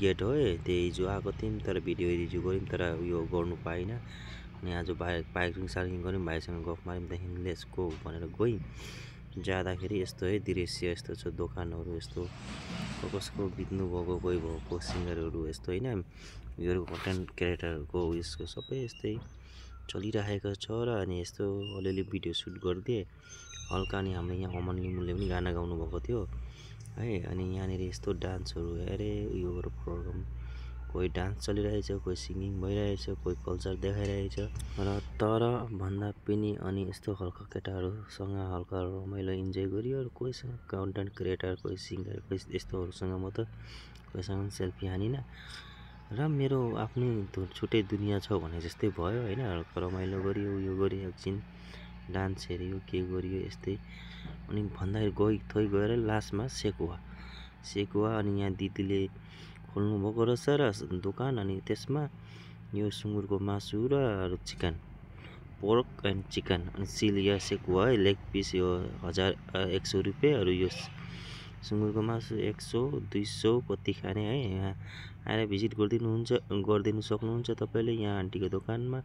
Get हो त्यही हिजो आएको थियौँ तर भिडियो एडिट गऱ्यौँ तर यो गर्नु पाइनँ। अनि आज बाइकिङ साइकिङ गऱ्यौँ, भाइसँग गफ माऱ्यौँ, त्यहाँदेखि लेट्स गो भनेर गयौँ। जाँदाखेरि यस्तो है दृश्य यस्तो छ, दोकानहरू यस्तो कसको बित्नु भएको कोही भएको सिङ्गरहरू यस्तो होइन, यो कन्टेन्ट क्रिएटरहरूको उयसको सबै यस्तै चलिरहेको छ र अनि यस्तो अलिअलि भिडियो सुट गरिदिएँ हल्का। अनि हाम्रो यहाँ अमन लिम्बूले पनि गाना गाउनु भएको थियो है। अनि यहाँनिर यस्तो डान्सहरू अरे उयो प्रोग्राम, कोही डान्स चलिरहेछ, कोही सिङ्गिङ भइरहेछ, कोही कल्चर देखाइरहेछ र तर भन्दा पनि अनि यस्तो हल्का केटाहरूसँग हल्का रमाइलो इन्जोय गरियो। कोहीसँग कन्टेन्ट क्रिएटर, कोही सिङ्गर, कोही यस्तोहरूसँग म त कोहीसँग सेल्फी हानिनँ र मेरो आफ्नै छुट्टै दुनियाँ छ भने जस्तै भयो होइन। हल्का रमाइलो गरियो, उयो गरियो, एकछिन डान्स हेऱ्यो, के गरियो यस्तै। अनि भन्दाखेरि गएर लास्टमा सेकुवा अनि यहाँ दिदीले खोल्नुभएको रहेछ र दोकान। अनि त्यसमा यो सुँगुरको मासु र चिकन, पोर्क एन्ड चिकन अनि सिलिया सेकुवा है, लेग पिस यो 100 रुपियाँ। यो सुँगुरको मासु 100 200 कति खाने है। यहाँ आएर भिजिट गरिदिनु सक्नुहुन्छ तपाईँले यहाँ आन्टीको दोकानमा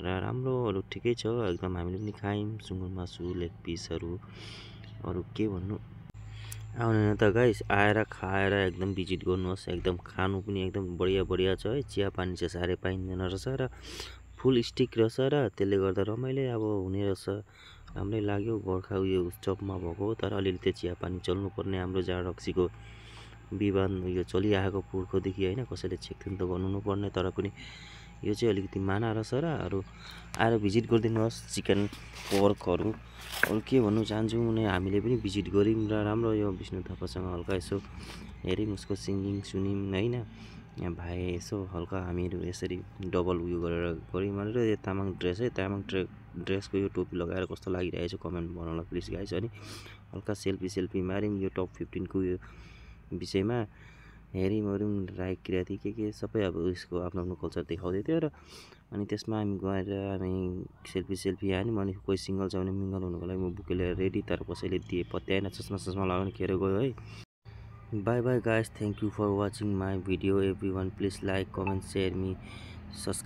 र राम्रोहरू ठिकै छ एकदम। हामीले पनि खायौँ सुँगुर मासु, लेग पिसहरू, अरू के भन्नु। आउने त गाइस आएर खाएर एकदम भिजिट गर्नुहोस्, एकदम खानु पनि एकदम बढिया छ है। चिया पानी चाहिँ साह्रै पाइँदैन रहेछ र फुल स्टिक रहेछ र त्यसले गर्दा रमाइलो अब हुने रहेछ। राम्रै लाग्यो, गोर्खा उयो उत्सवमा भएको तर अलिअलि त्यो चिया पानी चल्नुपर्ने हाम्रो जाँड रक्सीको विवाद उयो चलिआएको पुर्खोदेखि होइन, कसैले चेकथुन त गर्नु नपर्ने तर पनि यो चाहिँ अलिकति माना रहेछ र अरू आएर भिजिट गरिदिनुहोस्। चिकन पोर्कहरू अरू के भन्नु चाहन्छु भने हामीले पनि भिजिट गऱ्यौँ र राम्रो यो विष्णु थापासँग हल्का यसो हेऱ्यौँ, उसको सिङ्गिङ सुन्यौँ होइन। यहाँ भाइ यसो हल्का हामीहरू यसरी डबल उयो गरेर गऱ्यौँ भनेर यो तामाङ ड्रेस है, तामाङ ड्रेसको यो टोपी लगाएर कस्तो लागिरहेछ कमेन्ट बनाउन प्लिज गाइस। अनि हल्का सेल्फी माऱ्यौँ यो टप 15 को यो विषयमा हेऱ्यौँ राई किराती के सबै अब उसको आफ्नो कल्चर देखाउँदै थियो र अनि त्यसमा हामी गएर हामी सेल्फी हान्यौँ। अनि कोही सिङ्गल छ भने मिङ्गल हुनुको लागि म बुके लिएर रेडी, तर कसैले दिए पत्याएन, चस्मा लगाउने खेर गयो है। Bye bye guys, thank you for watching my video everyone. Please like, comment, share me, subscribe.